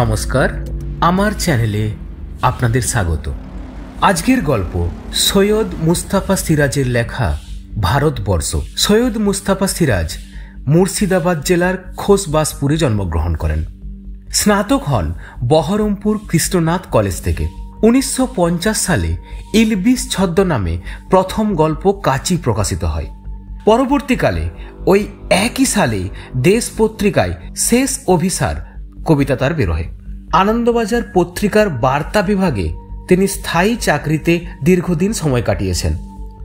নমস্কার, আমার চ্যানেলে আপনাদের স্বাগত। আজকের গল্প সৈয়দ মুস্তাফা সিরাজের লেখা ভারতবর্ষ। সৈয়দ মুস্তাফা সিরাজ মুর্শিদাবাদ জেলার খোসবাসপুরে জন্মগ্রহণ করেন। স্নাতক হন বহরমপুর কৃষ্ণনাথ কলেজ থেকে। 1950 সালে ইলবিস ছদ্মনামে প্রথম গল্প কাচি প্রকাশিত হয়। পরবর্তীকালে ওই একই সালে দেশ পত্রিকায় শেষ অভিসার কবিতা তার বেরোয়। আনন্দবাজার পত্রিকার বার্তা বিভাগে তিনি স্থায়ী চাকরিতে দীর্ঘদিন সময় কাটিয়েছেন।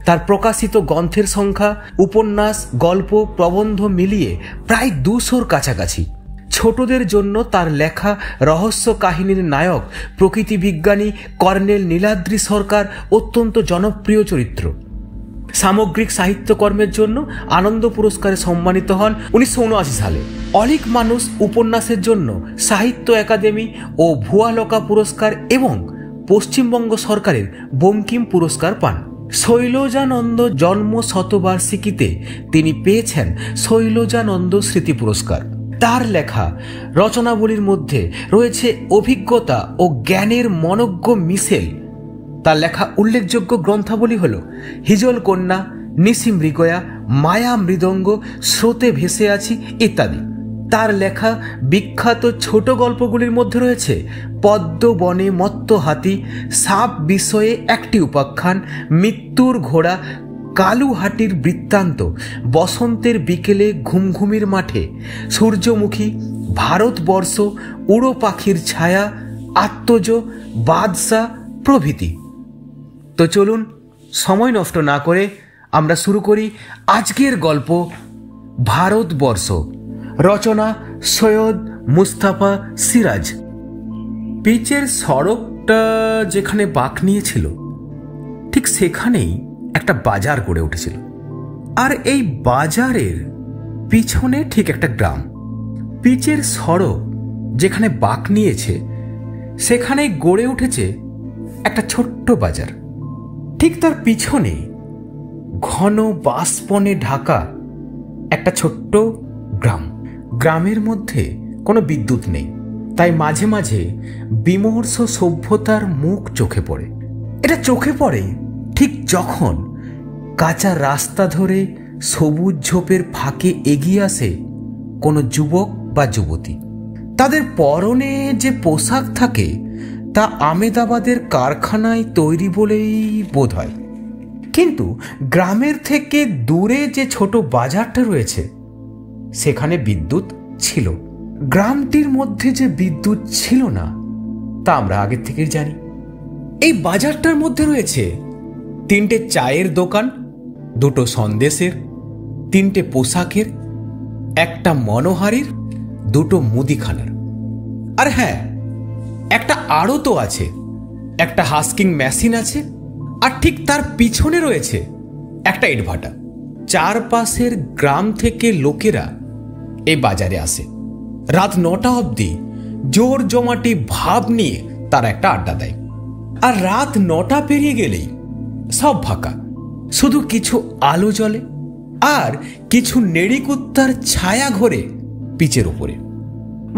তার প্রকাশিত গ্রন্থের সংখ্যা উপন্যাস, গল্প, প্রবন্ধ মিলিয়ে প্রায় 200-র কাছাকাছি। ছোটদের জন্য তার লেখা রহস্য কাহিনীর নায়ক প্রকৃতি বিজ্ঞানী কর্নেল নীলাদ্রি সরকার অত্যন্ত জনপ্রিয় চরিত্র। সামগ্রিক সাহিত্যকর্মের জন্য আনন্দ পুরস্কারে সম্মানিত হন 1979 সালে। অলিক মানুষ উপন্যাসের জন্য সাহিত্য একাডেমি ও ভুয়ালকা পুরস্কার এবং পশ্চিমবঙ্গ সরকারের বঙ্কিম পুরস্কার পান। শৈলজানন্দ জন্ম শতবার্ষিকীতে তিনি পেয়েছেন শৈলজানন্দ স্মৃতি পুরস্কার। তার লেখা রচনাবলীর মধ্যে রয়েছে অভিজ্ঞতা ও জ্ঞানের মনোজ্ঞ মিশেল। তার লেখা উল্লেখযোগ্য গ্রন্থাবলী হল হিজল কন্যা, নিশি মৃগয়া, মায়া মৃদঙ্গ, স্রোতে ভেসে আছি ইত্যাদি। তার লেখা বিখ্যাত ছোট গল্পগুলির মধ্যে রয়েছে পদ্ম বনে মত্ত হাতি, সাপ বিষয়ে একটি উপাখ্যান, মৃত্যুর ঘোড়া, কালুহাটির বৃত্তান্ত, বসন্তের বিকেলে ঘুমঘুমির মাঠে, সূর্যমুখী, ভারতবর্ষ, উড়ো পাখির ছায়া, আত্মজ, বাদশা প্রভৃতি। তো চলুন সময় নষ্ট না করে আমরা শুরু করি আজকের গল্প ভারতবর্ষ। রচনা সৈয়দ মুস্তাফা সিরাজ। পিচের সড়কটা যেখানে বাঁক নিয়েছিল ঠিক সেখানেই একটা বাজার গড়ে উঠেছিল, আর এই বাজারের পিছনে ঠিক একটা গ্রাম। পিচের সড়ক যেখানে বাঁক নিয়েছে সেখানে গড়ে উঠেছে একটা ছোট্ট বাজার। ঠিক তার পিছনে ঘন বাষ্পনে ঢাকা একটা ছোট্ট গ্রাম। গ্রামের মধ্যে কোনো বিদ্যুৎ নেই, তাই মাঝে মাঝে বিমর্ষ সভ্যতার মুখ চোখে পড়ে। এটা চোখে পড়ে ঠিক যখন কাঁচা রাস্তা ধরে সবুজ ঝোপের ফাঁকে এগিয়ে আসে কোনো যুবক বা যুবতী। তাদের পরনে যে পোশাক থাকে তা আমেদাবাদের কারখানায় তৈরি বলেই বোধ হয়, কিন্তু গ্রামের থেকে দূরে যে ছোট বাজারটা রয়েছে সেখানে বিদ্যুৎ ছিল। গ্রামটির মধ্যে যে বিদ্যুৎ ছিল না তা আমরা আগের থেকেই জানি। এই বাজারটার মধ্যে রয়েছে 3টে চায়ের দোকান, 2টো সন্দেশের, 3টে পোশাকের, একটা মনোহারীর, 2টো মুদিখানার, আর হ্যাঁ, একটা আড়তও আছে, একটা হাস্কিং মেশিন আছে, আর ঠিক তার পিছনে রয়েছে একটা ইটভাটা। চারপাশের গ্রাম থেকে লোকেরা এই বাজারে আসে। রাত 9টা অবধি জোর জমাটি ভাব নিয়ে তারা একটা আড্ডা দেয়, আর রাত 9টা পেরিয়ে গেলেই সব ফাঁকা, শুধু কিছু আলো জ্বলে আর কিছু নেড়িকুত্তার ছায়া ঘোরে পিচের উপরে।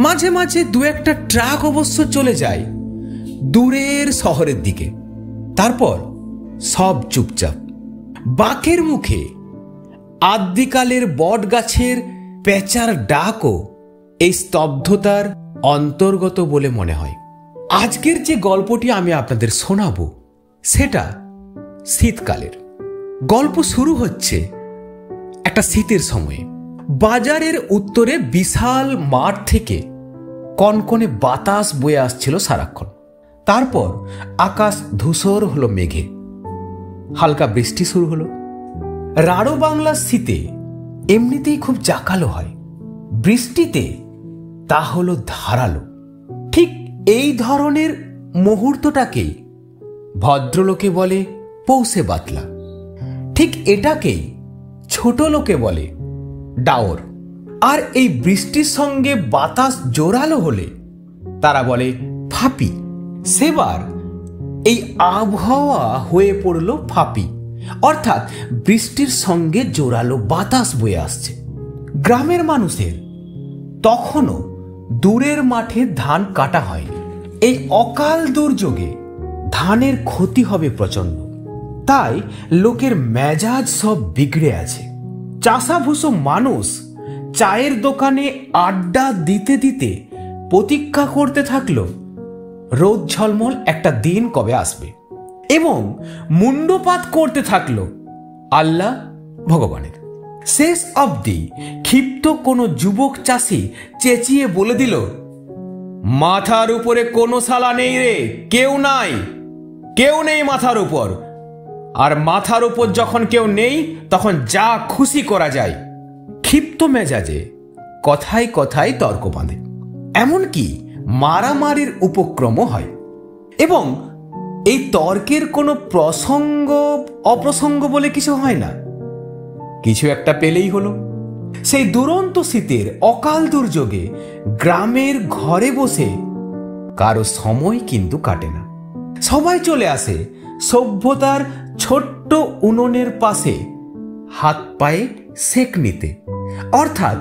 মাঝে মাঝে 2-একটা ট্রাক অবশ্য চলে যায় দূরের শহরের দিকে। তারপর সব চুপচাপ। বাঁকের মুখে আদ্যিকালের বট গাছের পেঁচার ডাকও এই স্তব্ধতার অন্তর্গত বলে মনে হয়। আজকের যে গল্পটি আমি আপনাদের শোনাবো সেটা শীতকালের গল্প। শুরু হচ্ছে একটা শীতের সময়ে। বাজারের উত্তরে বিশাল মাঠ থেকে কনকনে বাতাস বয়ে আসছিল সারাক্ষণ। তারপর আকাশ ধূসর হলো মেঘে, হালকা বৃষ্টি শুরু হলো। রাঢ় বাংলার শীতে এমনিতেই খুব জাঁকালো হয়, বৃষ্টিতে তা হলো ধারালো। ঠিক এই ধরনের মুহূর্তটাকেই ভদ্রলোকে বলে পৌষে বাতলা। ঠিক এটাকেই ছোট লোকে বলে ডাওর। আর এই বৃষ্টির সঙ্গে বাতাস জোরালো হলে তারা বলে ফাপি। সেবার এই আবহাওয়া হয়ে পড়ল ফাপি, অর্থাৎ বৃষ্টির সঙ্গে জোরালো বাতাস বয়ে আসছে। গ্রামের মানুষের তখনও দূরের মাঠে ধান কাটা হয়নি। এই অকাল দুর্যোগে ধানের ক্ষতি হবে প্রচন্ড, তাই লোকের মেজাজ সব বিগড়ে আছে। চাষাভুষো মানুষ চায়ের দোকানে আড্ডা দিতে দিতে প্রতীক্ষা করতে থাকলো রোদ ঝলমল একটা দিন কবে আসবে, এবং মুন্ডপাত করতে থাকলো আল্লাহ ভগবানের। শেষ অবধি ক্ষিপ্ত কোনো যুবক চাষি চেঁচিয়ে বলে দিল, মাথার উপরে কোনো শালা নেই রে, কেউ নাই, কেউ নেই মাথার উপর। আর মাথার উপর যখন কেউ নেই তখন যা খুশি করা যায়। ক্ষিপ্ত মেজাজে কথায় কথায় তর্ক বাঁধে, এমনকি মারামারির উপক্রমও হয়। এবং এই তর্কের কোনো প্রসঙ্গ অপ্রসঙ্গ বলে কিছু হয় না, কিছু একটা পেলেই হলো। সেই দুরন্ত শীতের অকাল দুর্যোগে গ্রামের ঘরে বসে কারো সময় কিন্তু কাটে না। সবাই চলে আসে সভ্যতার ছোট্ট উনুনের পাশে হাত পায়ে সেক নিতে, অর্থাৎ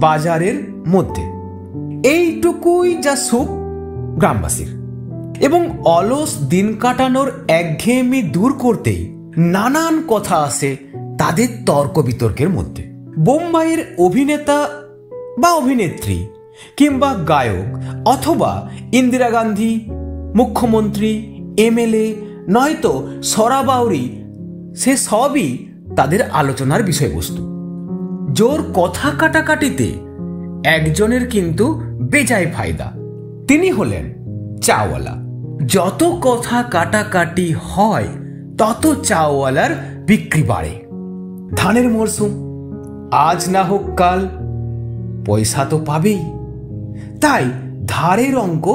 বাজারের মধ্যে। এইটুকুই যা সুখ গ্রামবাসীর। এবং অলস দিন কাটানোর একঘেয়েমি দূর করতেই নানান কথা আসে তাদের তর্ক বিতর্কের মধ্যে। বোম্বাইয়ের অভিনেতা বা অভিনেত্রী কিংবা গায়ক অথবা ইন্দিরা গান্ধী, মুখ্যমন্ত্রী, এমএলএ নয়তো সরাবাউরি, সে সবই তাদের আলোচনার বিষয়বস্তু। জোর কথা কাটাকাটিতে একজনের কিন্তু বেজায় ফায়দা, তিনি হলেন চাওয়ালা। যত কথা কাটাকাটি হয় তত চাওয়ালার বিক্রি বাড়ে। ধানের মরশুম, আজ না হোক কাল পয়সা তো পাবেই, তাই ধারের অঙ্ক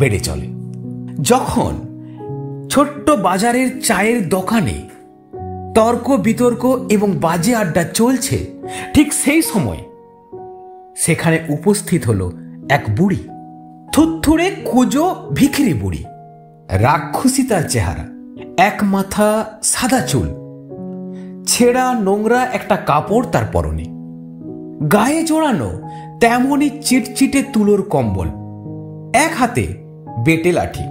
বেড়ে চলে। যখন ছোট্ট বাজারের চায়ের দোকানে তর্ক বিতর্ক এবং বাজে আড্ডা চলছে, ঠিক সেই সময় সেখানে উপস্থিত হলো এক বুড়ি, থুরথুরে কুজো ভিখিরি বুড়ি। রাক্ষসী তার চেহারা, এক মাথা সাদা চুল, ছেঁড়া নোংরা একটা কাপড় তার পরনে, গায়ে জড়ানো তেমনই চিটচিটে তুলোর কম্বল, এক হাতে বেটে লাঠি।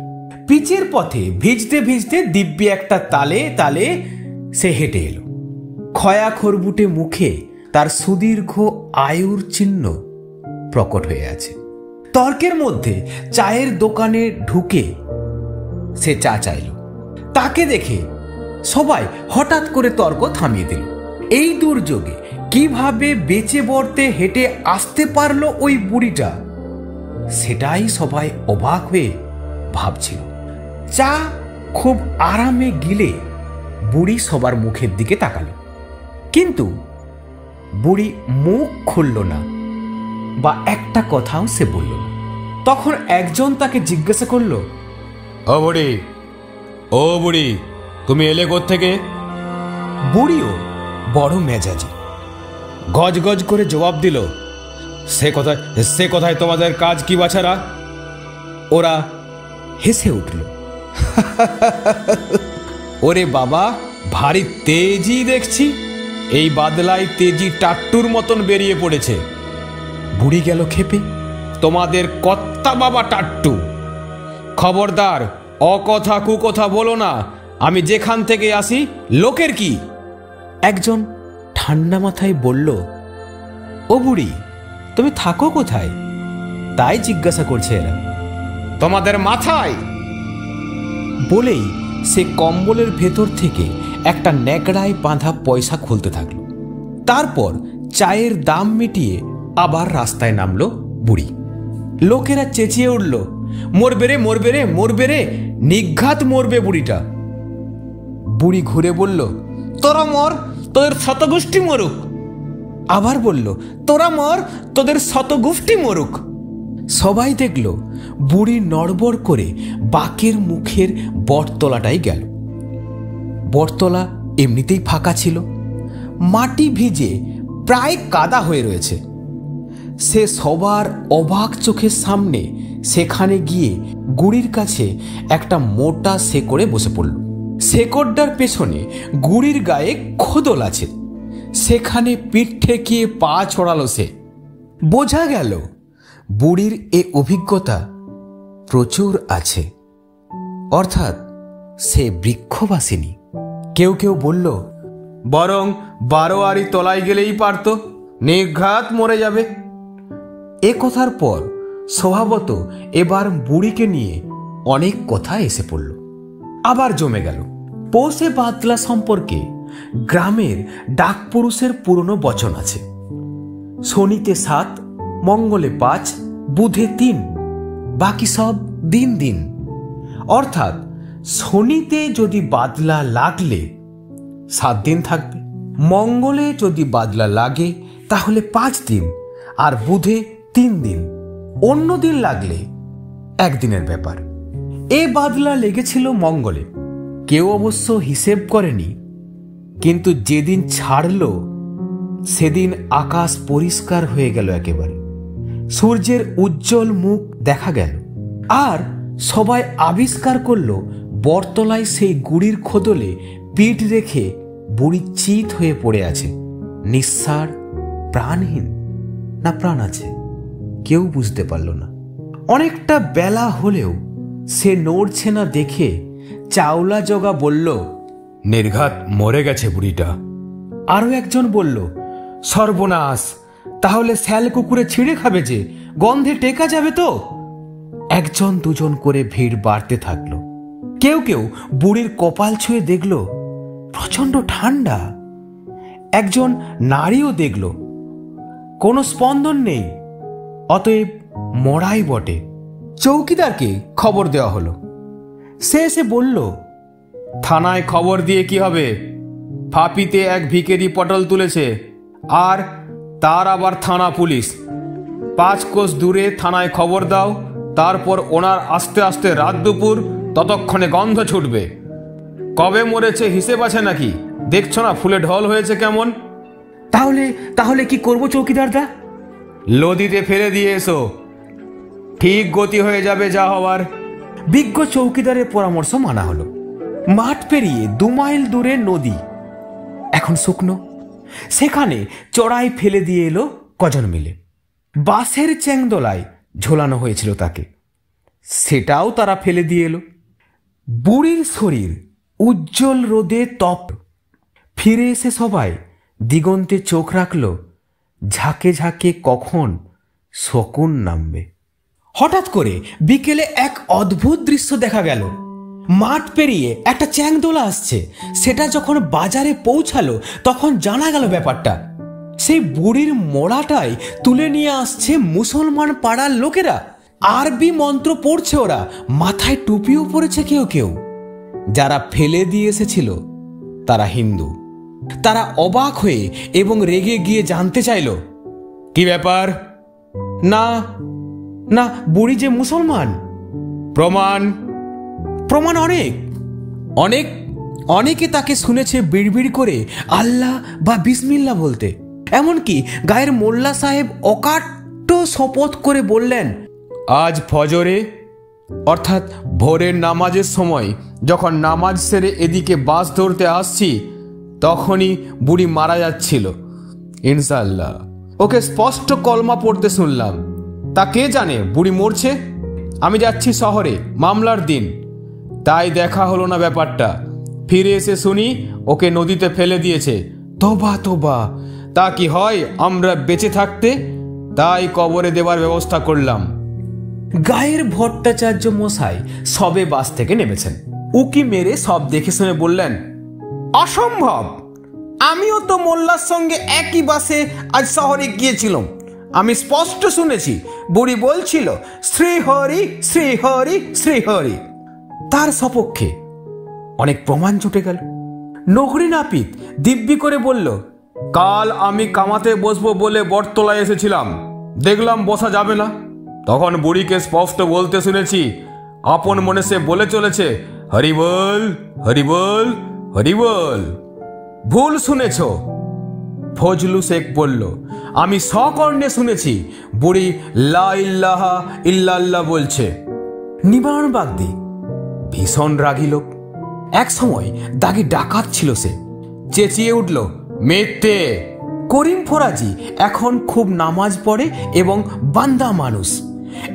পিচের পথে ভিজতে ভিজতে দিব্যি একটা তালে তালে সে হেঁটে এলো। খয়া খরবুটে মুখে তার সুদীর্ঘ আয়ুর চিহ্ন প্রকট হয়ে আছে। তর্কের মধ্যে চায়ের দোকানে ঢুকে সে চা চাইল। তাকে দেখে সবাই হঠাৎ করে তর্ক থামিয়ে দিল। এই দুর্যোগে কিভাবে বেঁচে বর্তে হেঁটে আসতে পারলো ওই বুড়িটা, সেটাই সবাই অবাক হয়ে ভাবছিল। চা খুব আরামে গিলে বুড়ি সবার মুখের দিকে তাকালো, কিন্তু বুড়ি মুখ খুলল না বা একটা কথাও সে বলল না। তখন একজন তাকে জিজ্ঞাসা করল, ও বুড়ি, তুমি এলে কোত্থেকে? বুড়িও বড় মেজাজি, গজ গজ করে জবাব দিল, সে কোথায় তোমাদের কাজ কি বাছারা? ওরা হেসে উঠল, ওরে বাবা, ভারী তেজি দেখছি, এই বাদলায় তেজি টাট্টুর মতন বেরিয়ে পড়েছে। বুড়ি গেল খেপে, তোমাদের কর্তা বাবা টাট্টু, খবরদার অকথা কুকথা বলো না, আমি যেখান থেকে আসি লোকের কি? একজন ঠান্ডা মাথায় বলল, ও বুড়ি, তুমি থাকো কোথায়? তাই জিজ্ঞাসা করছে এরা। তোমাদের মাথায়, বলেই সে কম্বলের ভেতর থেকে একটা ন্যাকড়ায় বাঁধা পয়সা খুলতে থাকলো। তারপর চায়ের দাম মিটিয়ে আবার রাস্তায় নামলো বুড়ি। লোকেরা চেঁচিয়ে উঠল, মরবে রে, মরবে রে, মরবে রে, নিঘাত মরবে বুড়িটা। বুড়ি ঘুরে বলল, তোরা মর, তোদের শতগোষ্ঠী মরুক। আবার বলল, তোরা মর, তোদের শতগোষ্ঠী মরুক। সবাই দেখল বুড়ি নড়বড় করে বাকের মুখের বটতলাটাই গেল। বটতলা এমনিতেই ফাঁকা ছিল, মাটি ভিজে প্রায় কাদা হয়ে রয়েছে। সে সবার অবাক চোখের সামনে সেখানে গিয়ে গুড়ির কাছে একটা মোটা শেকড়ে বসে পড়ল। শেকড়টার পেছনে গুড়ির গায়ে খোদল আছে, সেখানে পিঠ ঠেকিয়ে পা ছড়ালো সে। বোঝা গেল বুড়ির এ অভিজ্ঞতা প্রচুর আছে, অর্থাৎ সে বৃক্ষবাসিনী। কেউ কেউ বলল, বরং 12 আরি তলায় গেলেই পারত, নির্ঘাত মরে যাবে। এ কথার পর স্বভাবত এবার বুড়িকে নিয়ে অনেক কথা এসে পড়ল, আবার জমে গেল। পৌষে বাদলা সম্পর্কে গ্রামের ডাকপুরুষের পুরনো বচন আছে, শনিতে 7, মঙ্গলে 5, বুধে 3, বাকি সব দিন দিন। অর্থাৎ শনিতে যদি বাদলা লাগলে 7 দিন থাকবে, মঙ্গলে যদি বাদলা লাগে তাহলে 5 দিন, আর বুধে 3 দিন, অন্য দিন লাগলে 1 দিনের ব্যাপার। এ বাদলা লেগেছিল মঙ্গলে, কেউ অবশ্য হিসেব করেনি, কিন্তু যেদিন ছাড়ল সেদিন আকাশ পরিষ্কার হয়ে গেল একেবারে, সূর্যের উজ্জ্বল মুখ দেখা গেল, আর সবাই আবিষ্কার করল বটতলায় সেই গুড়ির খোদলে পিঠ রেখে বুড়ি চিত হয়ে পড়ে আছে, নিঃসাড়, প্রাণহীন, না প্রাণ আছে কেউ বুঝতে পারল না। অনেকটা বেলা হলেও সে নড়ছে না দেখে চাওলা জগা বলল, নির্ঘাত মরে গেছে বুড়িটা। আরো একজন বলল, সর্বনাশ, তাহলে শ্যাল কুকুরে ছিঁড়ে খাবে যে, গন্ধে টেকা যাবে তো। একজন দুজন করে ভিড় বাড়তে থাকলো। কেউ কেউ বুড়ির কপাল ছুঁয়ে দেখল প্রচন্ড ঠান্ডা। একজন নারীও দেখল কোনো স্পন্দন নেই, অতএব মরাই বটে। চৌকিদারকে খবর দেওয়া হলো। সে এসে বলল, থানায় খবর দিয়ে কি হবে, ফাঁপিতে এক ভিখারি পটল তুলেছে, আর তার আবার থানা পুলিশ। 5 কোষ দূরে থানায় খবর দাও, তারপর ওনার আস্তে আস্তে রাত দুপুর, ততক্ষণে গন্ধ ছুটবে। কবে মরেছে হিসেব আছে নাকি? দেখছো না ফুলে ঢল হয়েছে কেমন? তাহলে কি করব চৌকিদারদা? লদিতে ফেলে দিয়ে এসো, ঠিক গতি হয়ে যাবে যা হওয়ার। বিজ্ঞ চৌকিদারের পরামর্শ মানা হলো। মাঠ পেরিয়ে 2 মাইল দূরে নদী, এখন শুকনো, সেখানে চড়াই ফেলে দিয়ে এলো কজন মিলে। বাঁশের চ্যাংদোলায় ঝোলানো হয়েছিল তাকে, সেটাও তারা ফেলে দিয়ে এলো। বুড়ির শরীর উজ্জ্বল রোদে তপ্ত। ফিরে এসে সবাই দিগন্তে চোখ রাখল, ঝাঁকে ঝাঁকে কখন শকুন নামবে। হঠাৎ করে বিকেলে এক অদ্ভুত দৃশ্য দেখা গেল। মাঠ পেরিয়ে একটা চ্যাংদোলা আসছে। সেটা যখন বাজারে পৌঁছালো তখন জানা গেল ব্যাপারটা। সেই বুড়ির মোড়াটাই তুলে নিয়ে আসছে মুসলমান পাড়ার লোকেরা। আরবি মন্ত্র পড়ছে ওরা, মাথায় টুপিও পরেছে কেউ কেউ। যারা ফেলে দিয়ে এসেছিল তারা হিন্দু। তারা অবাক হয়ে এবং রেগে গিয়ে জানতে চাইল, কি ব্যাপার? না না, বুড়ি যে মুসলমান। প্রমাণ অনেকে তাকে শুনেছে বিড়বিড় করে আল্লাহ বা বিসমিল্লাহ বলতে। এমনকি গায়ের মোল্লা সাহেব অকাট্য শপথ করে বললেন, আজ ফজরে অর্থাৎ ভোরের নামাজের সময় যখন নামাজ সেরে এদিকে বাস ধরতে আসছি তখনই বুড়ি মারা যাচ্ছিল। ইনশাআল্লাহ ওকে স্পষ্ট কলমা পড়তে শুনলাম। তা কে জানে বুড়ি মরছে? আমি যাচ্ছি শহরে, মামলার দিন, তাই দেখা হলো না ব্যাপারটা। ফিরে এসে শুনি ওকে নদীতে ফেলে দিয়েছে। তোবা তোবা, তা কি হয় আমরা বেঁচে থাকতে? তাই কবরে দেওয়ার ব্যবস্থা করলাম। গায়ের ভট্টাচার্য মশাই সবে বাস থেকে নেমেছেন। উকি মেরে সব দেখে শুনে বললেন, অসম্ভব, আমিও তো মোল্লার সঙ্গে একই বাসে আজ শহরে গিয়েছিলাম। আমি স্পষ্ট শুনেছি বুড়ি বলছিল শ্রীহরি শ্রীহরি শ্রীহরি। তার সপক্ষে অনেক প্রমাণ জুটে গেল। নগরী নাপিত দিব্যি করে বলল, কাল আমি কামাতে বসবো বলে বটতলায় এসেছিলাম, দেখলাম বসা যাবে না। তখন বুড়িকে স্পষ্ট বলতে শুনেছি। আপন মনে সে বলে চলেছে, হরিবল হরিবল হরিবল। ভুল শুনেছ। ফজলু শেখ বলল, আমি সকর্ণে শুনেছি বুড়ি লা ইল্লাহা ইল্লাল্লাহ বলছে। নিবারণ বাগদি ভীষণ রাগী লোক। এক সময় দাগি ডাকাত ছিল সে। চেঁচিয়ে উঠল, মিথ্যে, করিম ফরাজি এখন খুব নামাজ পড়ে এবং বান্দা মানুষ।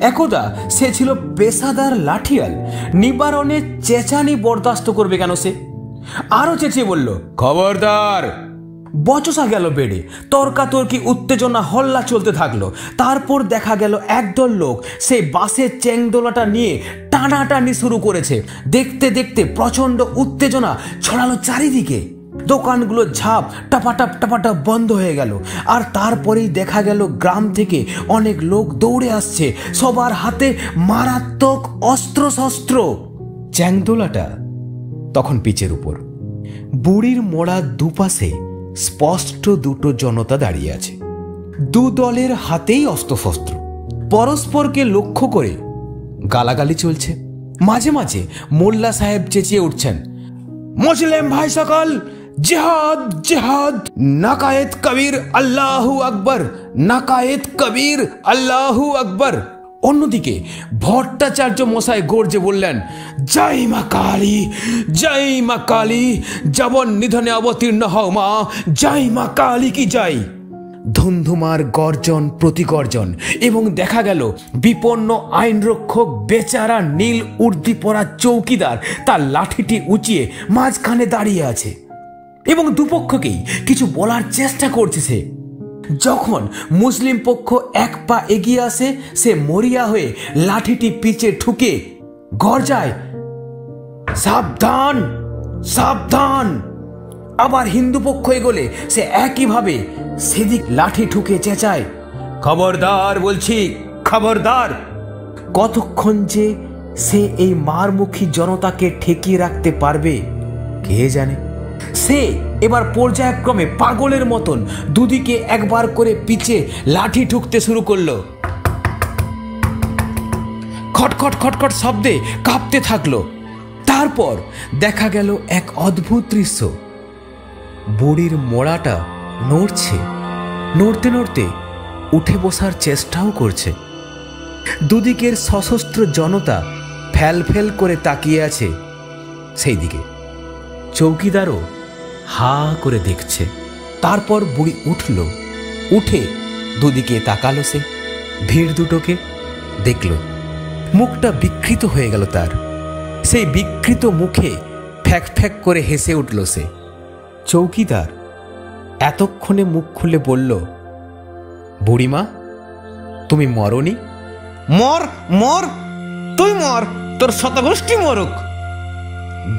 একদা সে ছিল পেশাদার লাঠিয়াল, নিবারণে চেঁচানি বরদাস্ত করবে কেন সে? আরো চেঁচিয়ে বলল, খবরদার! বচসা গেল বেড়ে, তর্কাতর্কি, উত্তেজনা, হল্লা চলতে থাকলো। তারপর দেখা গেল একদল লোক সেই বাঁশের চেংদোলাটা নিয়ে টানাটানি শুরু করেছে। দেখতে দেখতে প্রচন্ড উত্তেজনা ছড়ালো চারিদিকে। দোকানগুলো ঝাঁপ টাপাটাপ টাপাটাপ বন্ধ হয়ে গেল। আর তারপরেই দেখা গেল গ্রাম থেকে অনেক লোক দৌড়ে আসছে, সবার হাতে মারাত্মক অস্ত্রশস্ত্র। চ্যাংদোলাটা তখন পিচের উপর। বুড়ির মোড়া দুপাশে স্পষ্ট দুটো জনতা দাঁড়িয়ে আছে। দু দলের হাতেই অস্ত্রশস্ত্র, পরস্পরকে লক্ষ্য করে গালাগালি চলছে। মাঝে মাঝে মোল্লা সাহেব চেঁচিয়ে উঠছেন, মুসলিম ভাই সকল, জিহাদ জিহাদ, নাকায়েত কবির আল্লাহু আকবর, নাকায়েত কবির আল্লাহু আকবর। অন্যদিকে ভট্টাচার্য মশাই গর্জে বললেন, জয় মা কালী, জয় মা কালী, জবন নিধনে অবতীর্ণ হও মা, জয় মা কালী কি জয়। ধুন্ধুমার গর্জন প্রতিগর্জন, এবং দেখা গেল বিপন্ন আইনরক্ষক বেচারা নীল উর্দি পরা চৌকিদার তার লাঠিটি উঁচিয়ে মাঝখানে দাঁড়িয়ে আছে এবং দুপক্ষকেই কিছু বলার চেষ্টা করছে সে। যখন মুসলিম পক্ষ এক পা এগিয়ে আসে, সে মরিয়া হয়ে লাঠিটি পিছে ঠুকে গর্জায়, সাবধান সাবধান। আবার হিন্দু পক্ষ এগোলে সে একইভাবে সেদিক লাঠি ঠুকে চেঁচায়, খবরদার বলছি, খবরদার। কতক্ষণ যে সে এই মারমুখী জনতাকে ঠেকিয়ে রাখতে পারবে কে জানে। সে এবার পর্যায়ক্রমে পাগলের মতন দুদিকে একবার করে পিছে লাঠি ঠুকতে শুরু করলো। খটখট খটখট শব্দে কাঁপতে থাকলো। তারপর দেখা গেল এক অদ্ভুত দৃশ্য। বুড়ির মোড়াটা নড়ছে, নড়তে নড়তে উঠে বসার চেষ্টাও করছে। দুদিকের সশস্ত্র জনতা ফেল ফেল করে তাকিয়ে আছে সেই দিকে। চৌকিদারও হা করে দেখছে। তারপর বুড়ি উঠল, উঠে দুদিকে তাকালো সে, ভিড় দুটোকে দেখল। মুখটা বিকৃত হয়ে গেল তার। সেই বিকৃত মুখে ফ্যাক ফ্যাক করে হেসে উঠল সে। চৌকিদার এতক্ষণে মুখ খুলে বলল, বুড়িমা, তুমি মরনি? মর মর, তুই মর, তোর শতগোষ্ঠী মরুক।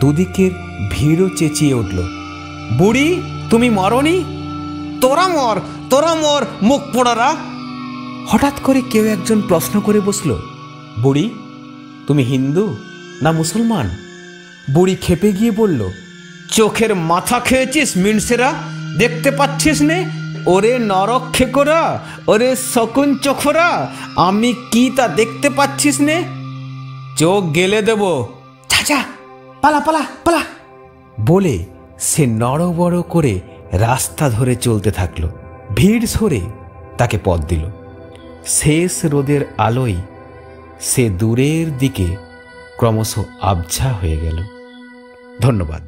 দুদিকের ভিড়ও চেঁচিয়ে উঠল, বুড়ি তুমি মরনি? তোরা মর, তোরা মর, মুখ পোড়ারা। হঠাৎ করে কেউ একজন প্রশ্ন করে বসল, বুড়ি তুমি হিন্দু না মুসলমান? বুড়ি খেপে গিয়ে বলল, চোখের মাথা খেয়েছিস মিনসেরা, দেখতে পাচ্ছিস নে? ওরে নরক খেকোরা, ওরে শকুন চোখরা, আমি কি তা দেখতে পাচ্ছিস নে? চোখ গেলে দেব। চাচা পালা পালা পালা বলে সে নড়বড় করে রাস্তা ধরে চলতে থাকলো। ভিড় সরে তাকে পথ দিল। শেষ রোদের আলোয় সে দূরের দিকে ক্রমশ আবছা হয়ে গেল। ধন্যবাদ।